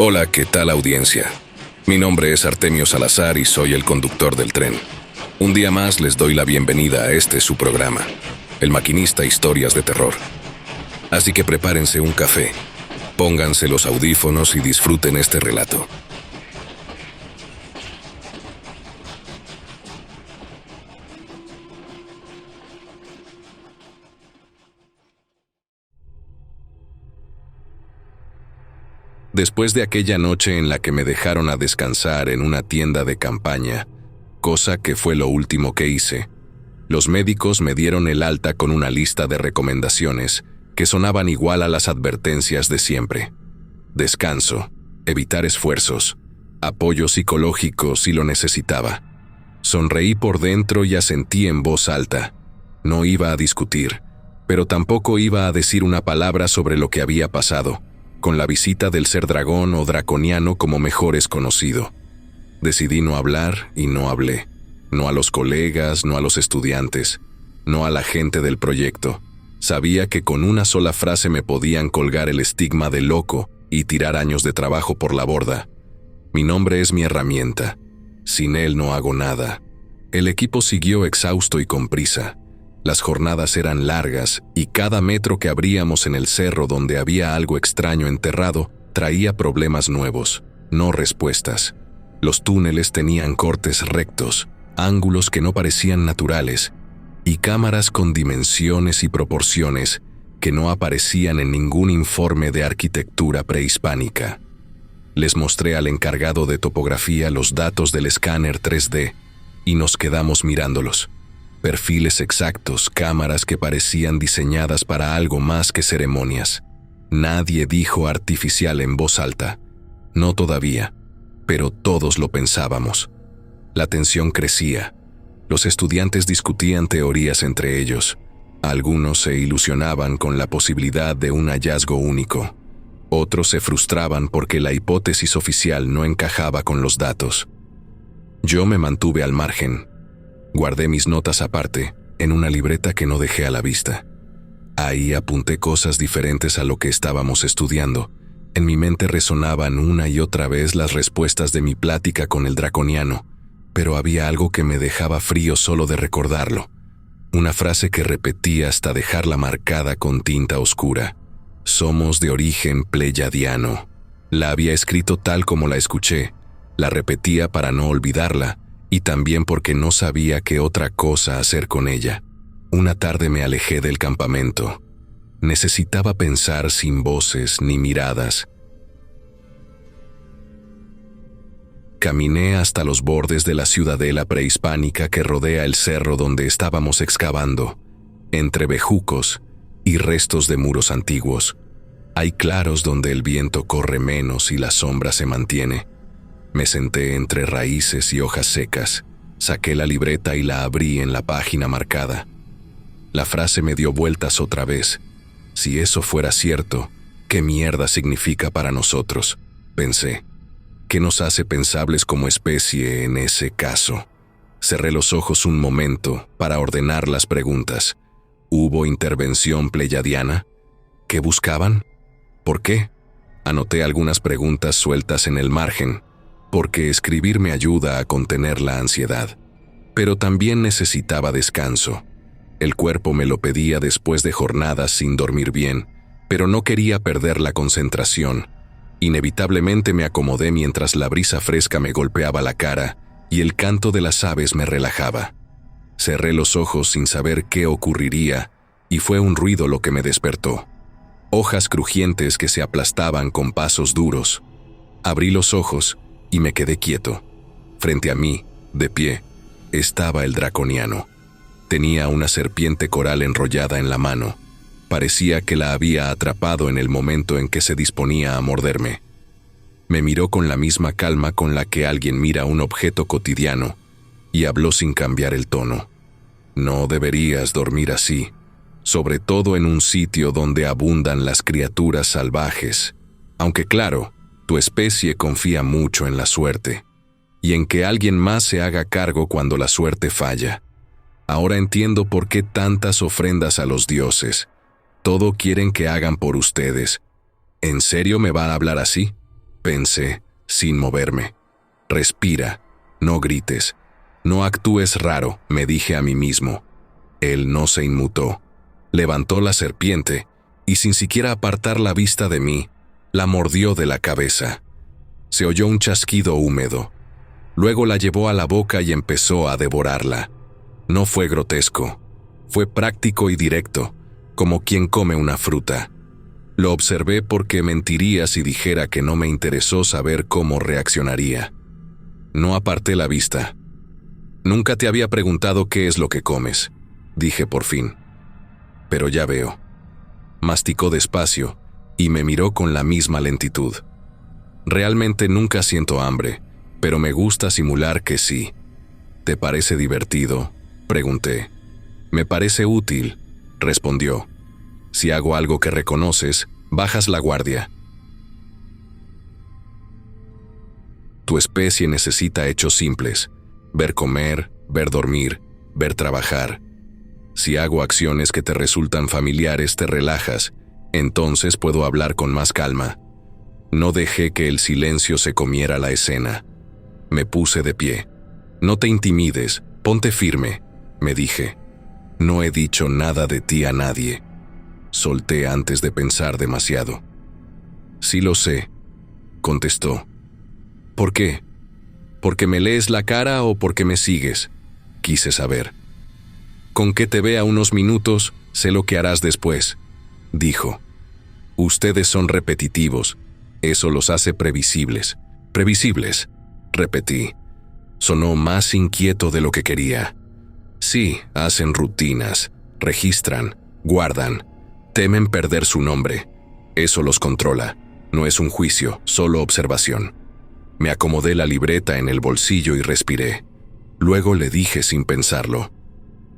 Hola, ¿qué tal audiencia? Mi nombre es Artemio Salazar y soy el conductor del tren. Un día más les doy la bienvenida a este su programa, El Maquinista Historias de Terror. Así que prepárense un café, pónganse los audífonos y disfruten este relato. Después de aquella noche en la que me dejaron a descansar en una tienda de campaña, cosa que fue lo último que hice, los médicos me dieron el alta con una lista de recomendaciones que sonaban igual a las advertencias de siempre. Descanso, evitar esfuerzos, apoyo psicológico si lo necesitaba. Sonreí por dentro y asentí en voz alta. No iba a discutir, pero tampoco iba a decir una palabra sobre lo que había pasado, con la visita del ser dragón o draconiano como mejor es conocido. Decidí no hablar y no hablé. No a los colegas, no a los estudiantes, no a la gente del proyecto. Sabía que con una sola frase me podían colgar el estigma de loco y tirar años de trabajo por la borda. Mi nombre es mi herramienta. Sin él no hago nada. El equipo siguió exhausto y con prisa. Las jornadas eran largas y cada metro que abríamos en el cerro donde había algo extraño enterrado traía problemas nuevos, no respuestas. Los túneles tenían cortes rectos, ángulos que no parecían naturales y cámaras con dimensiones y proporciones que no aparecían en ningún informe de arquitectura prehispánica. Les mostré al encargado de topografía los datos del escáner 3D y nos quedamos mirándolos. Perfiles exactos, cámaras que parecían diseñadas para algo más que ceremonias. Nadie dijo artificial en voz alta. No todavía, pero todos lo pensábamos. La tensión crecía. Los estudiantes discutían teorías entre ellos. Algunos se ilusionaban con la posibilidad de un hallazgo único. Otros se frustraban porque la hipótesis oficial no encajaba con los datos. Yo me mantuve al margen. Guardé mis notas aparte, en una libreta que no dejé a la vista. Ahí apunté cosas diferentes a lo que estábamos estudiando. En mi mente resonaban una y otra vez las respuestas de mi plática con el draconiano, pero había algo que me dejaba frío solo de recordarlo. Una frase que repetí hasta dejarla marcada con tinta oscura. Somos de origen pleyadiano. La había escrito tal como la escuché. La repetía para no olvidarla, y también porque no sabía qué otra cosa hacer con ella. Una tarde me alejé del campamento. Necesitaba pensar sin voces ni miradas. Caminé hasta los bordes de la ciudadela prehispánica que rodea el cerro donde estábamos excavando, entre bejucos y restos de muros antiguos. Hay claros donde el viento corre menos y la sombra se mantiene. Me senté entre raíces y hojas secas, saqué la libreta y la abrí en la página marcada. La frase me dio vueltas otra vez. Si eso fuera cierto, ¿qué mierda significa para nosotros?, pensé. ¿Qué nos hace pensables como especie en ese caso? Cerré los ojos un momento para ordenar las preguntas. ¿Hubo intervención pleyadiana? ¿Qué buscaban? ¿Por qué? Anoté algunas preguntas sueltas en el margen, porque escribir me ayuda a contener la ansiedad. Pero también necesitaba descanso. El cuerpo me lo pedía después de jornadas sin dormir bien, pero no quería perder la concentración. Inevitablemente me acomodé mientras la brisa fresca me golpeaba la cara y el canto de las aves me relajaba. Cerré los ojos sin saber qué ocurriría y fue un ruido lo que me despertó. Hojas crujientes que se aplastaban con pasos duros. Abrí los ojos y me quedé quieto. Frente a mí, de pie, estaba el draconiano. Tenía una serpiente coral enrollada en la mano. Parecía que la había atrapado en el momento en que se disponía a morderme. Me miró con la misma calma con la que alguien mira un objeto cotidiano y habló sin cambiar el tono. No deberías dormir así, sobre todo en un sitio donde abundan las criaturas salvajes, aunque claro, tu especie confía mucho en la suerte, y en que alguien más se haga cargo cuando la suerte falla. Ahora entiendo por qué tantas ofrendas a los dioses. Todo quieren que hagan por ustedes. ¿En serio me va a hablar así? Pensé, sin moverme. Respira, no grites, no actúes raro, me dije a mí mismo. Él no se inmutó. Levantó la serpiente y sin siquiera apartar la vista de mí, la mordió de la cabeza. Se oyó un chasquido húmedo. Luego la llevó a la boca y empezó a devorarla. No fue grotesco, fue práctico y directo, como quien come una fruta. Lo observé porque mentiría si dijera que no me interesó saber cómo reaccionaría. No aparté la vista. Nunca te había preguntado qué es lo que comes, dije por fin. Pero ya veo. Masticó despacio y me miró con la misma lentitud. Realmente nunca siento hambre, pero me gusta simular que sí. ¿Te parece divertido?, pregunté. Me parece útil, respondió. Si hago algo que reconoces, bajas la guardia. Tu especie necesita hechos simples: ver comer, ver dormir, ver trabajar. Si hago acciones que te resultan familiares, te relajas, entonces puedo hablar con más calma. No dejé que el silencio se comiera la escena. Me puse de pie. No te intimides, ponte firme, me dije. No he dicho nada de ti a nadie. Solté antes de pensar demasiado. Sí lo sé, contestó. ¿Por qué? ¿Porque me lees la cara o porque me sigues?, quise saber. Con que te vea unos minutos, sé lo que harás después, dijo. Ustedes son repetitivos, eso los hace previsibles. Previsibles, repetí. Sonó más inquieto de lo que quería. Sí, hacen rutinas, registran, guardan, temen perder su nombre. Eso los controla, no es un juicio, solo observación. Me acomodé la libreta en el bolsillo y respiré. Luego le dije sin pensarlo.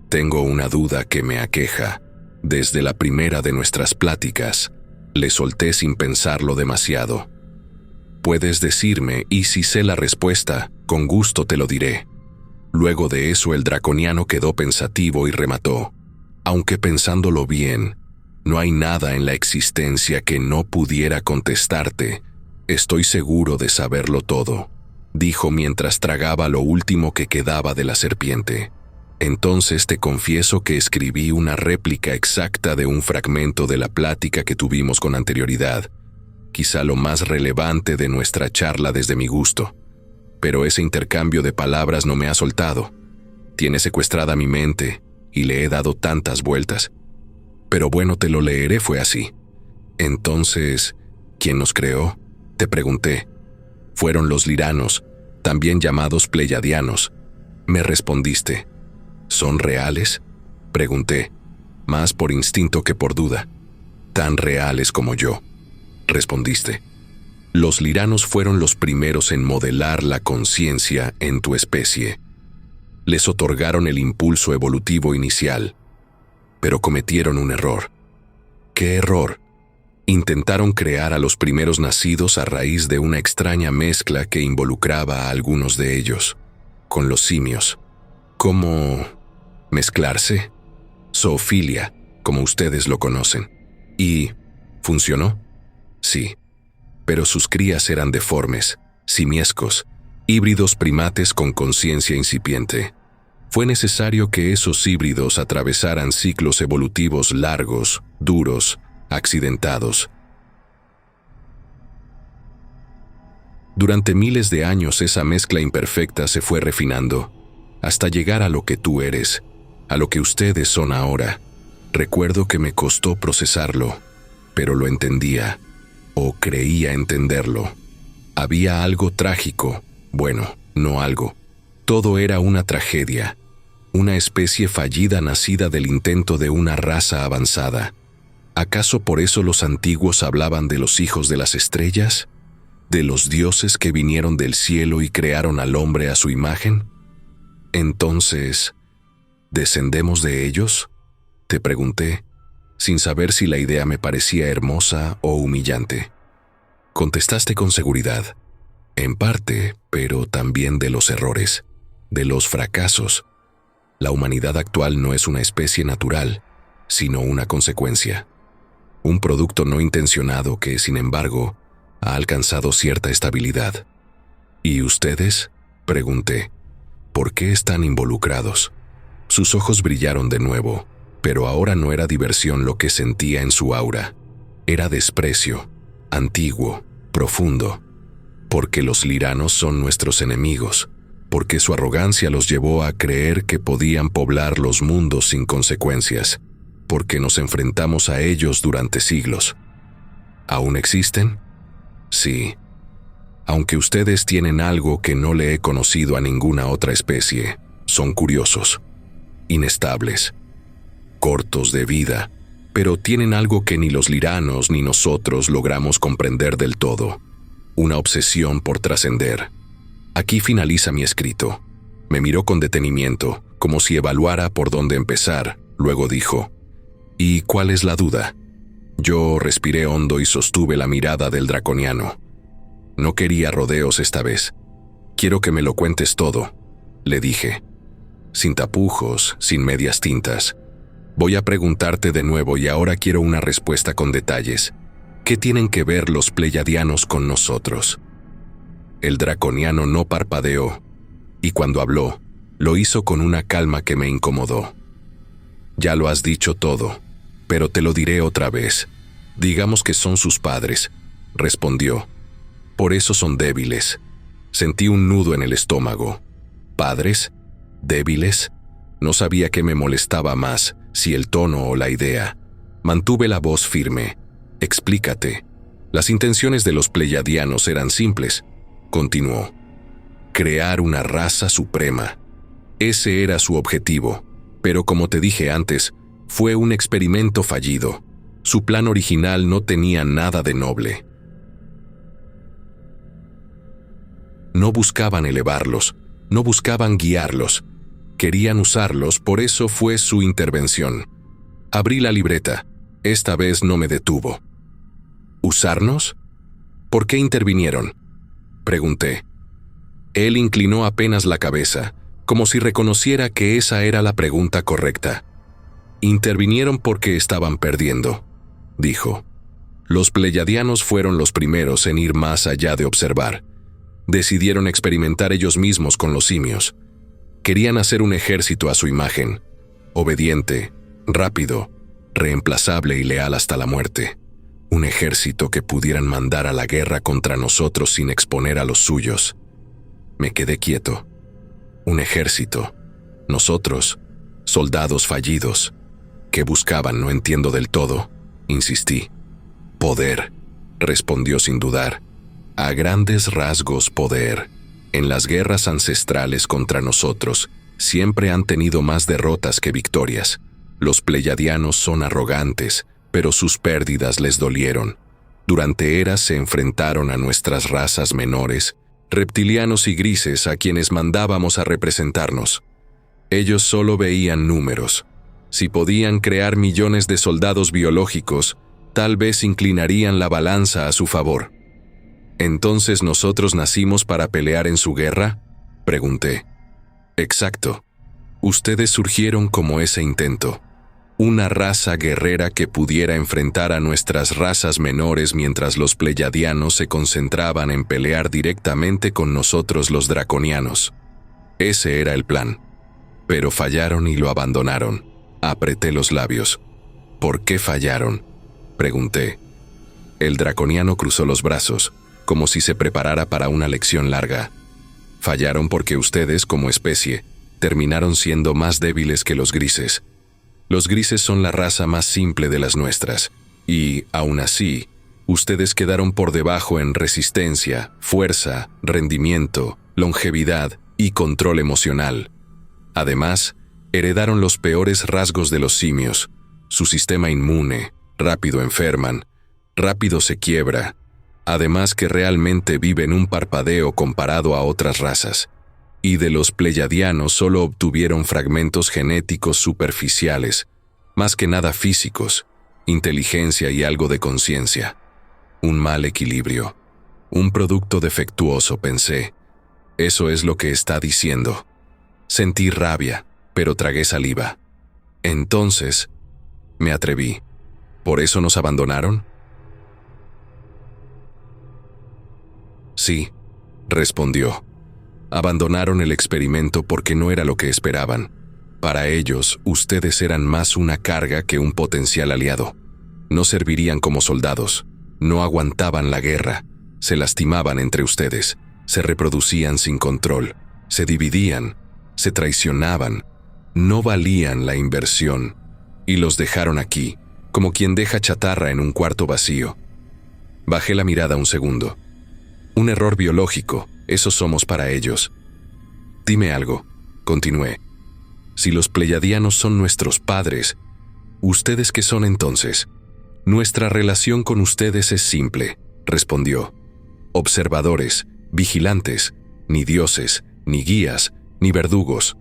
Tengo una duda que me aqueja. Desde la primera de nuestras pláticas, le solté sin pensarlo demasiado. Puedes decirme, y si sé la respuesta, con gusto te lo diré. Luego de eso el draconiano quedó pensativo y remató. Aunque pensándolo bien, no hay nada en la existencia que no pudiera contestarte. Estoy seguro de saberlo todo, dijo mientras tragaba lo último que quedaba de la serpiente. Entonces te confieso que escribí una réplica exacta de un fragmento de la plática que tuvimos con anterioridad, quizá lo más relevante de nuestra charla desde mi gusto. Pero ese intercambio de palabras no me ha soltado. Tiene secuestrada mi mente y le he dado tantas vueltas. Pero bueno, te lo leeré, fue así. Entonces, ¿quién nos creó?, te pregunté. Fueron los liranos, también llamados pleiadianos. Me respondiste. ¿Son reales?, pregunté, más por instinto que por duda. Tan reales como yo, respondiste. Los liranos fueron los primeros en modelar la conciencia en tu especie. Les otorgaron el impulso evolutivo inicial, pero cometieron un error. ¿Qué error? Intentaron crear a los primeros nacidos a raíz de una extraña mezcla que involucraba a algunos de ellos, con los simios. ¿Cómo mezclarse? Zoofilia, como ustedes lo conocen. ¿Y funcionó? Sí, pero sus crías eran deformes, simiescos, híbridos primates con conciencia incipiente. Fue necesario que esos híbridos atravesaran ciclos evolutivos largos, duros, accidentados. Durante miles de años esa mezcla imperfecta se fue refinando, hasta llegar a lo que tú eres, a lo que ustedes son ahora. Recuerdo que me costó procesarlo, pero lo entendía, o creía entenderlo. Había algo trágico, bueno, no algo. Todo era una tragedia, una especie fallida nacida del intento de una raza avanzada. ¿Acaso por eso los antiguos hablaban de los hijos de las estrellas? ¿De los dioses que vinieron del cielo y crearon al hombre a su imagen? Entonces, ¿descendemos de ellos?, te pregunté, sin saber si la idea me parecía hermosa o humillante. Contestaste con seguridad. En parte, pero también de los errores, de los fracasos. La humanidad actual no es una especie natural, sino una consecuencia. Un producto no intencionado que, sin embargo, Ha alcanzado cierta estabilidad. ¿Y ustedes?, pregunté. ¿Por qué están involucrados? Sus ojos brillaron de nuevo, pero ahora no era diversión lo que sentía en su aura. Era desprecio, antiguo, profundo. Porque los liranos son nuestros enemigos, porque su arrogancia los llevó a creer que podían poblar los mundos sin consecuencias, porque nos enfrentamos a ellos durante siglos. ¿Aún existen? Sí. Aunque ustedes tienen algo que no le he conocido a ninguna otra especie, son curiosos, inestables, cortos de vida, pero tienen algo que ni los liranos ni nosotros logramos comprender del todo, una obsesión por trascender. Aquí finaliza mi escrito. Me miró con detenimiento, como si evaluara por dónde empezar, luego dijo, ¿y cuál es la duda? Yo respiré hondo y sostuve la mirada del draconiano. No quería rodeos esta vez. Quiero que me lo cuentes todo, le dije. Sin tapujos, sin medias tintas. Voy a preguntarte de nuevo y ahora quiero una respuesta con detalles. ¿Qué tienen que ver los pleiadianos con nosotros? El draconiano no parpadeó, y cuando habló, lo hizo con una calma que me incomodó. Ya lo has dicho todo, pero te lo diré otra vez. Digamos que son sus padres, respondió. Por eso son débiles. Sentí un nudo en el estómago. ¿Padres? ¿Débiles? No sabía qué me molestaba más, si el tono o la idea. Mantuve la voz firme. Explícate. Las intenciones de los pleiadianos eran simples, continuó. Crear una raza suprema. Ese era su objetivo, pero como te dije antes, fue un experimento fallido. Su plan original no tenía nada de noble. No buscaban elevarlos, no buscaban guiarlos. Querían usarlos, por eso fue su intervención. Abrí la libreta. Esta vez no me detuvo. ¿Usarnos? ¿Por qué intervinieron?, pregunté. Él inclinó apenas la cabeza, como si reconociera que esa era la pregunta correcta. Intervinieron porque estaban perdiendo, dijo. Los pleiadianos fueron los primeros en ir más allá de observar. Decidieron experimentar ellos mismos con los simios. Querían hacer un ejército a su imagen, obediente, rápido, reemplazable y leal hasta la muerte. Un ejército que pudieran mandar a la guerra contra nosotros sin exponer a los suyos. Me quedé quieto. Un ejército. Nosotros, soldados fallidos. ¿Qué buscaban? No entiendo del todo, insistí. Poder, respondió sin dudar. A grandes rasgos, poder. En las guerras ancestrales contra nosotros, siempre han tenido más derrotas que victorias. Los pleiadianos son arrogantes, pero sus pérdidas les dolieron. Durante eras se enfrentaron a nuestras razas menores, reptilianos y grises a quienes mandábamos a representarnos. Ellos solo veían números. Si podían crear millones de soldados biológicos, tal vez inclinarían la balanza a su favor. ¿Entonces nosotros nacimos para pelear en su guerra?, pregunté. Exacto. Ustedes surgieron como ese intento. Una raza guerrera que pudiera enfrentar a nuestras razas menores mientras los pleiadianos se concentraban en pelear directamente con nosotros los draconianos. Ese era el plan. Pero fallaron y lo abandonaron. Apreté los labios. ¿Por qué fallaron?, pregunté. El draconiano cruzó los brazos, como si se preparara para una lección larga. Fallaron porque ustedes, como especie, terminaron siendo más débiles que los grises. Los grises son la raza más simple de las nuestras, y, aún así, ustedes quedaron por debajo en resistencia, fuerza, rendimiento, longevidad y control emocional. Además, heredaron los peores rasgos de los simios. Su sistema inmune, rápido enferman, rápido se quiebra, además que realmente vive en un parpadeo comparado a otras razas. Y de los pleiadianos solo obtuvieron fragmentos genéticos superficiales, más que nada físicos, inteligencia y algo de conciencia. Un mal equilibrio. Un producto defectuoso, pensé. Eso es lo que está diciendo. Sentí rabia, pero tragué saliva. Entonces, me atreví. ¿Por eso nos abandonaron? Sí, respondió. Abandonaron el experimento porque no era lo que esperaban. Para ellos, ustedes eran más una carga que un potencial aliado. No servirían como soldados, no aguantaban la guerra, se lastimaban entre ustedes, se reproducían sin control, se dividían, se traicionaban, no valían la inversión, y los dejaron aquí, como quien deja chatarra en un cuarto vacío. Bajé la mirada un segundo. Un error biológico, eso somos para ellos. Dime algo, continué. Si los pleiadianos son nuestros padres, ¿ustedes qué son entonces? Nuestra relación con ustedes es simple, respondió. Observadores, vigilantes, ni dioses, ni guías, ni verdugos.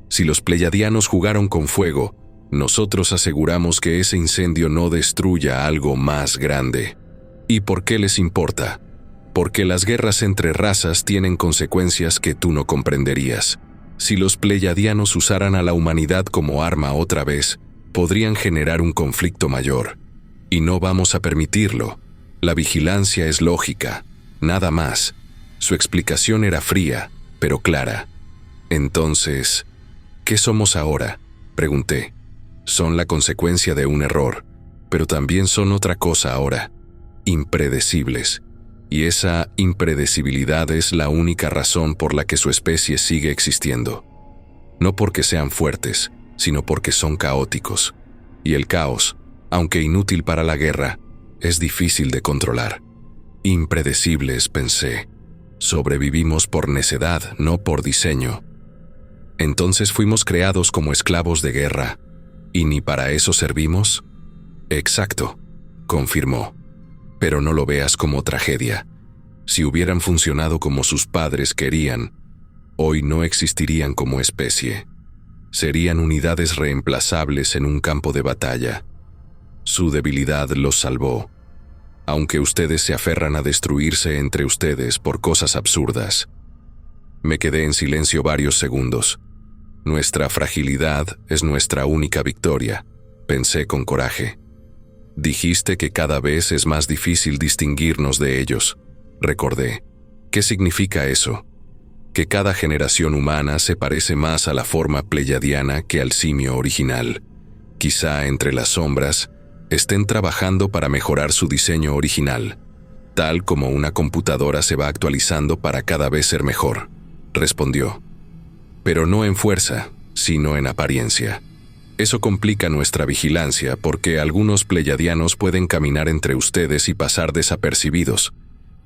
Si los pleiadianos jugaron con fuego, nosotros aseguramos que ese incendio no destruya algo más grande. ¿Y por qué les importa? Porque las guerras entre razas tienen consecuencias que tú no comprenderías. Si los pleiadianos usaran a la humanidad como arma otra vez, podrían generar un conflicto mayor. Y no vamos a permitirlo. La vigilancia es lógica, nada más. Su explicación era fría, pero clara. Entonces, ¿qué somos ahora?, pregunté. Son la consecuencia de un error, pero también son otra cosa ahora. Impredecibles. Y esa impredecibilidad es la única razón por la que su especie sigue existiendo. No porque sean fuertes, sino porque son caóticos. Y el caos, aunque inútil para la guerra, es difícil de controlar. Impredecibles, pensé. Sobrevivimos por necedad, no por diseño. Entonces fuimos creados como esclavos de guerra. ¿Y ni para eso servimos? Exacto, confirmó. Pero no lo veas como tragedia. Si hubieran funcionado como sus padres querían, hoy no existirían como especie. Serían unidades reemplazables en un campo de batalla. Su debilidad los salvó, aunque ustedes se aferran a destruirse entre ustedes por cosas absurdas. Me quedé en silencio varios segundos. Nuestra fragilidad es nuestra única victoria, pensé con coraje. Dijiste que cada vez es más difícil distinguirnos de ellos, recordé. ¿Qué significa eso? Que cada generación humana se parece más a la forma pleiadiana que al simio original. Quizá entre las sombras estén trabajando para mejorar su diseño original, tal como una computadora se va actualizando para cada vez ser mejor, respondió. Pero no en fuerza, sino en apariencia. Eso complica nuestra vigilancia porque algunos pleiadianos pueden caminar entre ustedes y pasar desapercibidos,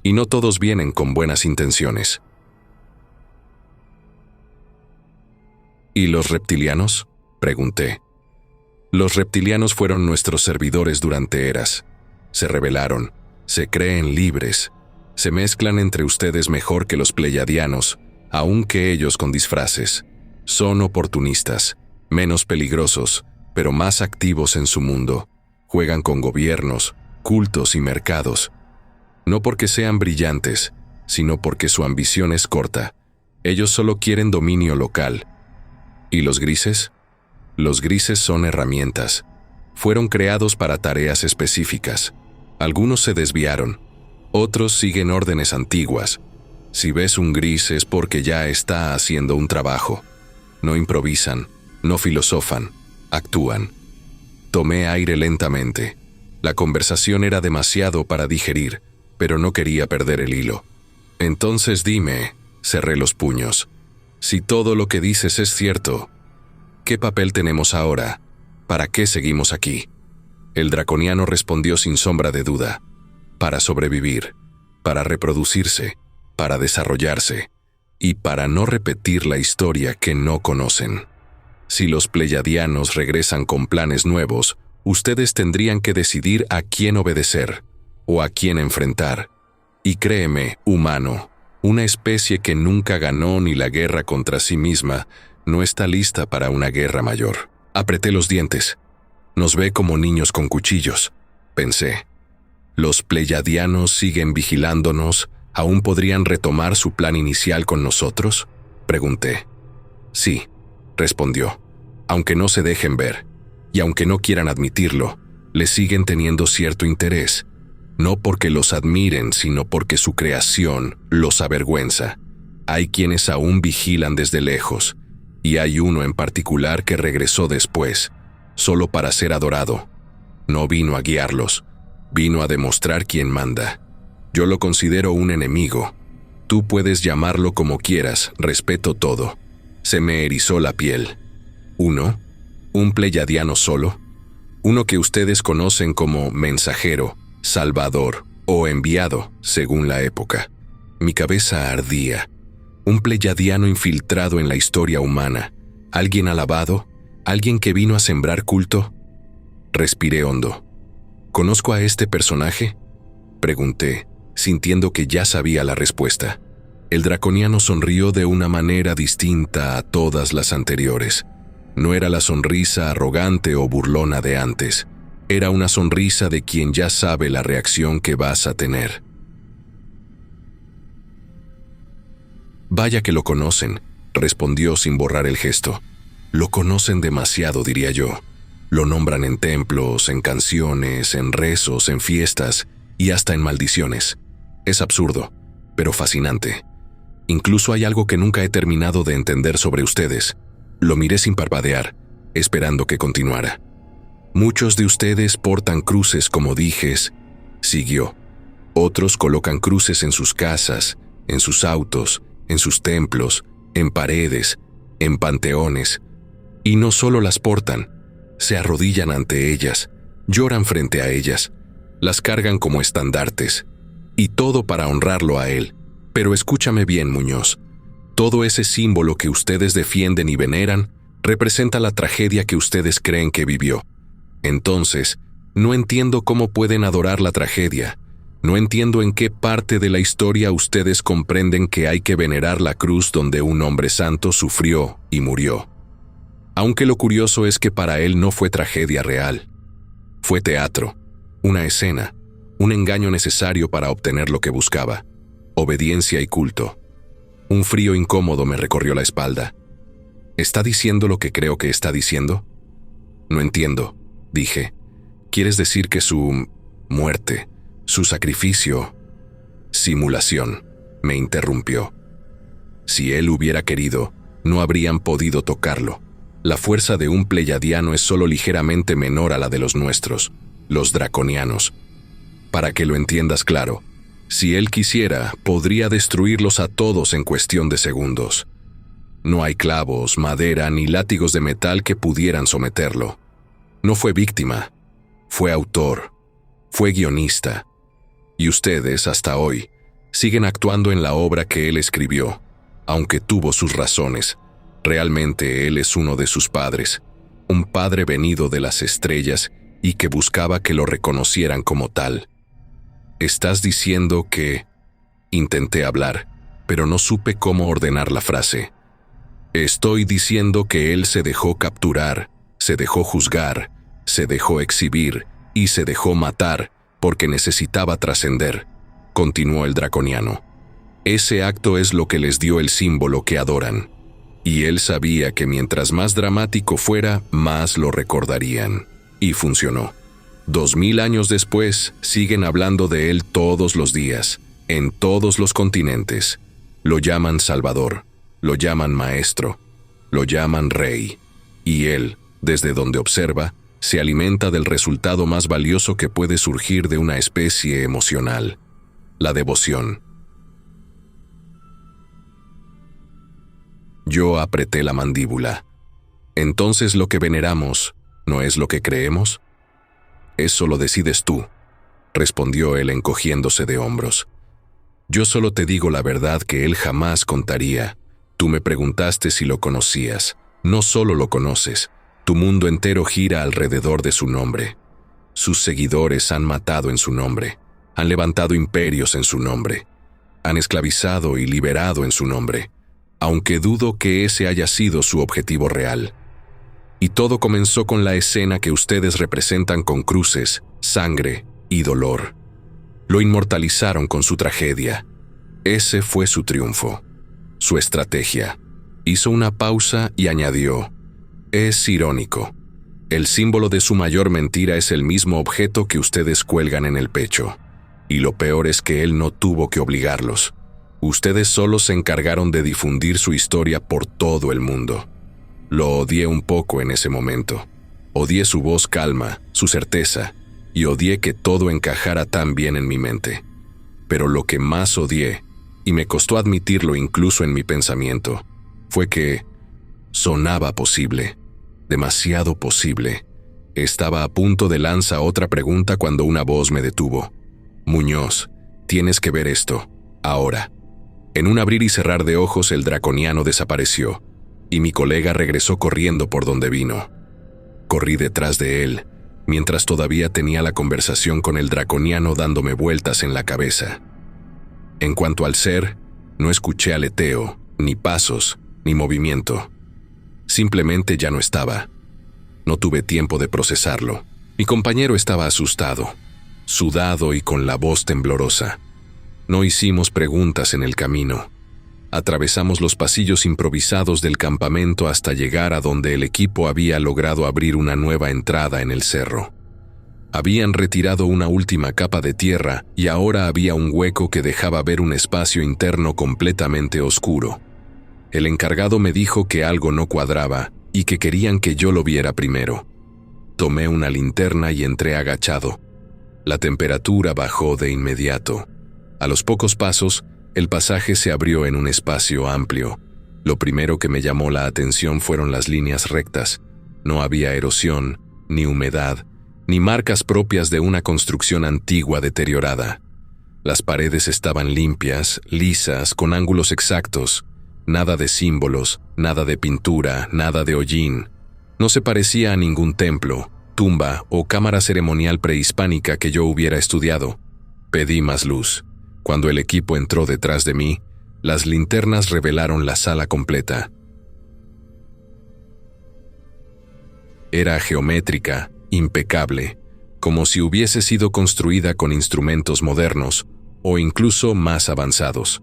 y no todos vienen con buenas intenciones. ¿Y los reptilianos?, pregunté. Los reptilianos fueron nuestros servidores durante eras. Se rebelaron, se creen libres, se mezclan entre ustedes mejor que los pleiadianos, aunque ellos con disfraces. Son oportunistas, menos peligrosos, pero más activos en su mundo. Juegan con gobiernos, cultos y mercados. No porque sean brillantes, sino porque su ambición es corta. Ellos solo quieren dominio local. ¿Y los grises? Los grises son herramientas. Fueron creados para tareas específicas. Algunos se desviaron, otros siguen órdenes antiguas. Si ves un gris es porque ya está haciendo un trabajo. No improvisan, no filosofan, actúan. Tomé aire lentamente. La conversación era demasiado para digerir, pero no quería perder el hilo. Entonces dime, cerré los puños, si todo lo que dices es cierto, ¿qué papel tenemos ahora? ¿Para qué seguimos aquí? El draconiano respondió sin sombra de duda. Para sobrevivir, para reproducirse, para desarrollarse, y para no repetir la historia que no conocen. Si los pleiadianos regresan con planes nuevos, ustedes tendrían que decidir a quién obedecer, o a quién enfrentar. Y créeme, humano, una especie que nunca ganó ni la guerra contra sí misma, no está lista para una guerra mayor. Apreté los dientes. Nos ve como niños con cuchillos, pensé. ¿Los pleiadianos siguen vigilándonos? ¿Aún podrían retomar su plan inicial con nosotros?, pregunté. Sí, respondió. Aunque no se dejen ver, y aunque no quieran admitirlo, les siguen teniendo cierto interés. No porque los admiren, sino porque su creación los avergüenza. Hay quienes aún vigilan desde lejos, y hay uno en particular que regresó después, solo para ser adorado. No vino a guiarlos, vino a demostrar quién manda. Yo lo considero un enemigo. Tú puedes llamarlo como quieras, respeto todo. Se me erizó la piel. ¿Uno? ¿Un pleyadiano solo? Uno que ustedes conocen como mensajero, salvador o enviado, según la época. Mi cabeza ardía. Un pleyadiano infiltrado en la historia humana. ¿Alguien alabado? ¿Alguien que vino a sembrar culto? Respiré hondo. ¿Conozco a este personaje?, pregunté, sintiendo que ya sabía la respuesta. El draconiano sonrió de una manera distinta a todas las anteriores. No era la sonrisa arrogante o burlona de antes. Era una sonrisa de quien ya sabe la reacción que vas a tener. Vaya que lo conocen, respondió sin borrar el gesto. Lo conocen demasiado, diría yo. Lo nombran en templos, en canciones, en rezos, en fiestas y hasta en maldiciones. Es absurdo, pero fascinante. Incluso hay algo que nunca he terminado de entender sobre ustedes. Lo miré sin parpadear, esperando que continuara. Muchos de ustedes portan cruces como dijes, siguió. Otros colocan cruces en sus casas, en sus autos, en sus templos, en paredes, en panteones. Y no solo las portan, se arrodillan ante ellas, lloran frente a ellas, las cargan como estandartes, y todo para honrarlo a él. Pero escúchame bien, Muñoz. Todo ese símbolo que ustedes defienden y veneran representa la tragedia que ustedes creen que vivió. Entonces, no entiendo cómo pueden adorar la tragedia. No entiendo en qué parte de la historia ustedes comprenden que hay que venerar la cruz donde un hombre santo sufrió y murió. Aunque lo curioso es que para él no fue tragedia real. Fue teatro, una escena, un engaño necesario para obtener lo que buscaba, obediencia y culto. Un frío incómodo me recorrió la espalda. ¿Está diciendo lo que creo que está diciendo? No entiendo, dije. ¿Quieres decir que su muerte, su sacrificio, simulación, me interrumpió? Si él hubiera querido, no habrían podido tocarlo. La fuerza de un pleyadiano es solo ligeramente menor a la de los nuestros, los draconianos. Para que lo entiendas claro, si él quisiera, podría destruirlos a todos en cuestión de segundos. No hay clavos, madera ni látigos de metal que pudieran someterlo. No fue víctima, fue autor, fue guionista. Y ustedes, hasta hoy, siguen actuando en la obra que él escribió, aunque tuvo sus razones. Realmente él es uno de sus padres, un padre venido de las estrellas y que buscaba que lo reconocieran como tal. ¿Estás diciendo que...? Intenté hablar, pero no supe cómo ordenar la frase. Estoy diciendo que él se dejó capturar, se dejó juzgar, se dejó exhibir y se dejó matar porque necesitaba trascender, continuó el draconiano. Ese acto es lo que les dio el símbolo que adoran. Y él sabía que mientras más dramático fuera, más lo recordarían. Y funcionó. 2000 años después, siguen hablando de él todos los días, en todos los continentes. Lo llaman Salvador, lo llaman Maestro, lo llaman Rey. Y él, desde donde observa, se alimenta del resultado más valioso que puede surgir de una especie emocional: la devoción. Yo apreté la mandíbula. ¿Entonces lo que veneramos no es lo que creemos? Eso lo decides tú, respondió él encogiéndose de hombros. Yo solo te digo la verdad que él jamás contaría. Tú me preguntaste si lo conocías. No solo lo conoces, tu mundo entero gira alrededor de su nombre. Sus seguidores han matado en su nombre, han levantado imperios en su nombre, han esclavizado y liberado en su nombre, aunque dudo que ese haya sido su objetivo real. Y todo comenzó con la escena que ustedes representan con cruces, sangre y dolor. Lo inmortalizaron con su tragedia. Ese fue su triunfo, su estrategia. Hizo una pausa y añadió: es irónico. El símbolo de su mayor mentira es el mismo objeto que ustedes cuelgan en el pecho. Y lo peor es que él no tuvo que obligarlos. Ustedes solo se encargaron de difundir su historia por todo el mundo. Lo odié un poco en ese momento. Odié su voz calma, su certeza, y odié que todo encajara tan bien en mi mente. Pero lo que más odié, y me costó admitirlo incluso en mi pensamiento, fue que sonaba posible, demasiado posible. Estaba a punto de lanzar otra pregunta cuando una voz me detuvo. Muñoz, tienes que ver esto, ahora. En un abrir y cerrar de ojos el draconiano desapareció, y mi colega regresó corriendo por donde vino. Corrí detrás de él, mientras todavía tenía la conversación con el draconiano dándome vueltas en la cabeza. En cuanto al ser, no escuché aleteo, ni pasos, ni movimiento. Simplemente ya no estaba. No tuve tiempo de procesarlo. Mi compañero estaba asustado, sudado y con la voz temblorosa. No hicimos preguntas en el camino. Atravesamos los pasillos improvisados del campamento hasta llegar a donde el equipo había logrado abrir una nueva entrada en el cerro. Habían retirado una última capa de tierra y ahora había un hueco que dejaba ver un espacio interno completamente oscuro. El encargado me dijo que algo no cuadraba y que querían que yo lo viera primero. Tomé una linterna y entré agachado. La temperatura bajó de inmediato. A los pocos pasos, el pasaje se abrió en un espacio amplio. Lo primero que me llamó la atención fueron las líneas rectas. No había erosión, ni humedad, ni marcas propias de una construcción antigua deteriorada. Las paredes estaban limpias, lisas, con ángulos exactos. Nada de símbolos, nada de pintura, nada de hollín. No se parecía a ningún templo, tumba o cámara ceremonial prehispánica que yo hubiera estudiado. Pedí más luz. Cuando el equipo entró detrás de mí, las linternas revelaron la sala completa. Era geométrica, impecable, como si hubiese sido construida con instrumentos modernos o incluso más avanzados.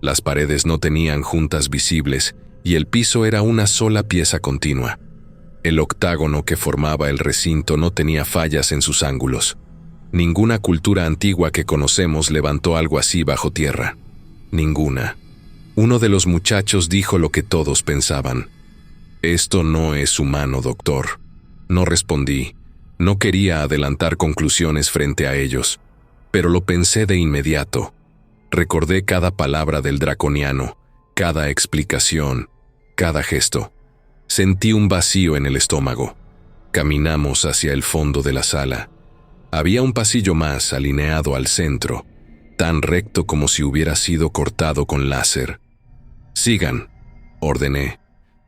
Las paredes no tenían juntas visibles y el piso era una sola pieza continua. El octágono que formaba el recinto no tenía fallas en sus ángulos. Ninguna cultura antigua que conocemos levantó algo así bajo tierra. Ninguna. Uno de los muchachos dijo lo que todos pensaban. «Esto no es humano, doctor». No respondí. No quería adelantar conclusiones frente a ellos, pero lo pensé de inmediato. Recordé cada palabra del draconiano, cada explicación, cada gesto. Sentí un vacío en el estómago. Caminamos hacia el fondo de la sala. Había un pasillo más alineado al centro, tan recto como si hubiera sido cortado con láser. «Sigan», ordené,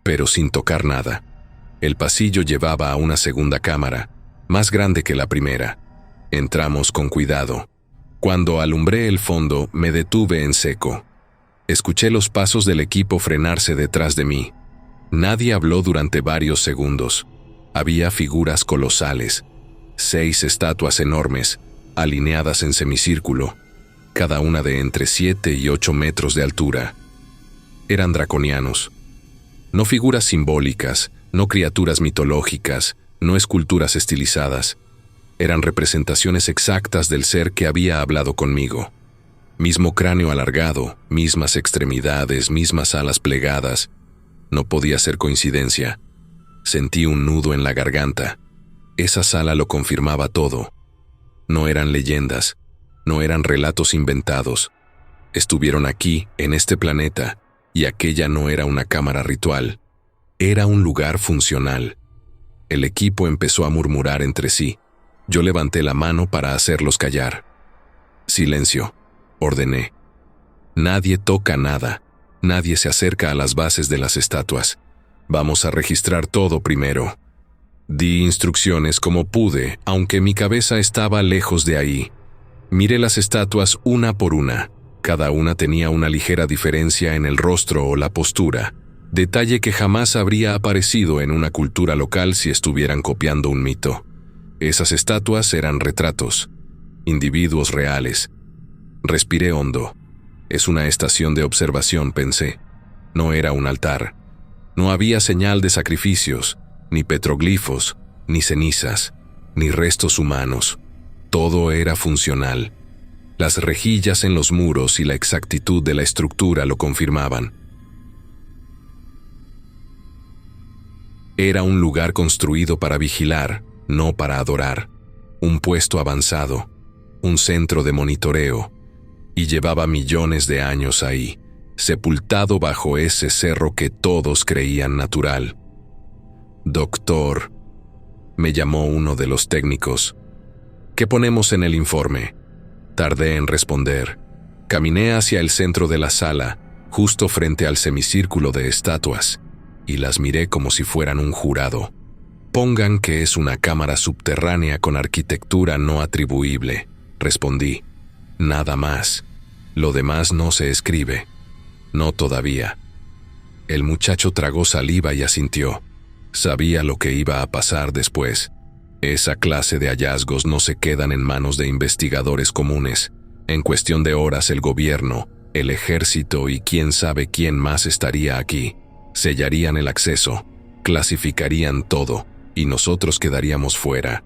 pero sin tocar nada. El pasillo llevaba a una segunda cámara, más grande que la primera. Entramos con cuidado. Cuando alumbré el fondo, me detuve en seco. Escuché los pasos del equipo frenarse detrás de mí. Nadie habló durante varios segundos. Había figuras colosales. 6 estatuas enormes, alineadas en semicírculo, cada una de entre 7 y 8 metros de altura. Eran draconianos. No figuras simbólicas, no criaturas mitológicas, no esculturas estilizadas. Eran representaciones exactas del ser que había hablado conmigo. Mismo cráneo alargado, mismas extremidades, mismas alas plegadas. No podía ser coincidencia. Sentí un nudo en la garganta. Esa sala lo confirmaba todo. No eran leyendas, no eran relatos inventados. Estuvieron aquí, en este planeta, y aquella no era una cámara ritual. Era un lugar funcional. El equipo empezó a murmurar entre sí. Yo levanté la mano para hacerlos callar. «Silencio», ordené. «Nadie toca nada. Nadie se acerca a las bases de las estatuas. Vamos a registrar todo primero». Di instrucciones como pude, aunque mi cabeza estaba lejos de ahí. Miré las estatuas una por una. Cada una tenía una ligera diferencia en el rostro o la postura, detalle que jamás habría aparecido en una cultura local si estuvieran copiando un mito. Esas estatuas eran retratos, individuos reales. Respiré hondo. Es una estación de observación, pensé. No era un altar. No había señal de sacrificios, ni petroglifos, ni cenizas, ni restos humanos. Todo era funcional. Las rejillas en los muros y la exactitud de la estructura lo confirmaban. Era un lugar construido para vigilar, no para adorar. Un puesto avanzado, un centro de monitoreo, y llevaba millones de años ahí, sepultado bajo ese cerro que todos creían natural. «Doctor», me llamó uno de los técnicos. «¿Qué ponemos en el informe?» Tardé en responder. Caminé hacia el centro de la sala, justo frente al semicírculo de estatuas, y las miré como si fueran un jurado. «Pongan que es una cámara subterránea con arquitectura no atribuible», respondí. «Nada más. Lo demás no se escribe». «No todavía». El muchacho tragó saliva y asintió. Sabía lo que iba a pasar después. Esa clase de hallazgos no se quedan en manos de investigadores comunes. En cuestión de horas el gobierno, el ejército y quién sabe quién más estaría aquí. Sellarían el acceso, clasificarían todo, y nosotros quedaríamos fuera.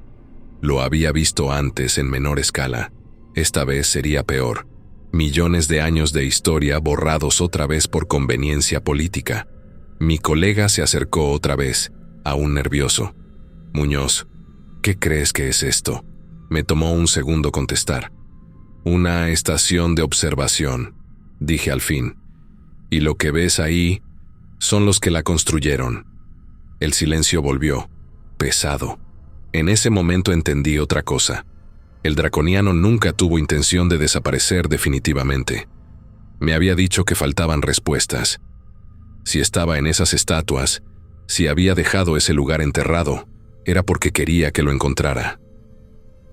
Lo había visto antes en menor escala. Esta vez sería peor. Millones de años de historia borrados otra vez por conveniencia política. Mi colega se acercó otra vez, aún nervioso. «Muñoz, ¿qué crees que es esto?». Me tomó un segundo contestar. «Una estación de observación», dije al fin. «Y lo que ves ahí son los que la construyeron». El silencio volvió, pesado. En ese momento entendí otra cosa. El draconiano nunca tuvo intención de desaparecer definitivamente. Me había dicho que faltaban respuestas. Si estaba en esas estatuas, si había dejado ese lugar enterrado, era porque quería que lo encontrara.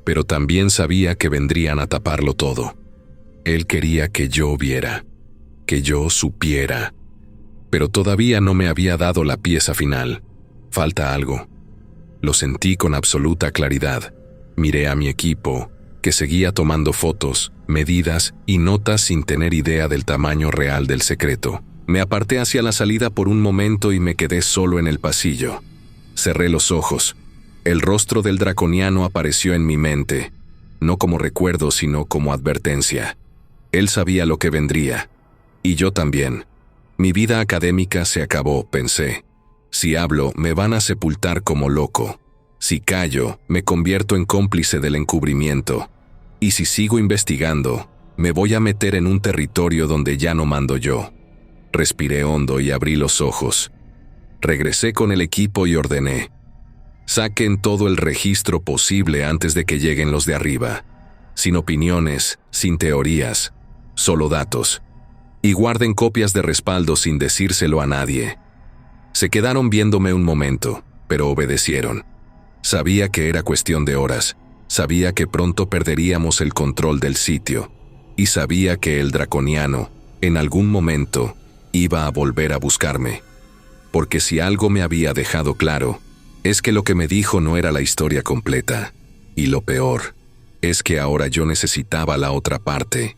Pero también sabía que vendrían a taparlo todo. Él quería que yo viera, que yo supiera. Pero todavía no me había dado la pieza final. Falta algo. Lo sentí con absoluta claridad. Miré a mi equipo, que seguía tomando fotos, medidas y notas sin tener idea del tamaño real del secreto. Me aparté hacia la salida por un momento y me quedé solo en el pasillo. Cerré los ojos. El rostro del draconiano apareció en mi mente, no como recuerdo sino como advertencia. Él sabía lo que vendría, y yo también. Mi vida académica se acabó, pensé. Si hablo, me van a sepultar como loco. Si callo, me convierto en cómplice del encubrimiento. Y si sigo investigando, me voy a meter en un territorio donde ya no mando yo. Respiré hondo y abrí los ojos. Regresé con el equipo y ordené: saquen todo el registro posible antes de que lleguen los de arriba. Sin opiniones, sin teorías, solo datos. Y guarden copias de respaldo sin decírselo a nadie. Se quedaron viéndome un momento, pero obedecieron. Sabía que era cuestión de horas. Sabía que pronto perderíamos el control del sitio. Y sabía que el draconiano, en algún momento, iba a volver a buscarme. Porque si algo me había dejado claro, es que lo que me dijo no era la historia completa. Y lo peor, es que ahora yo necesitaba la otra parte.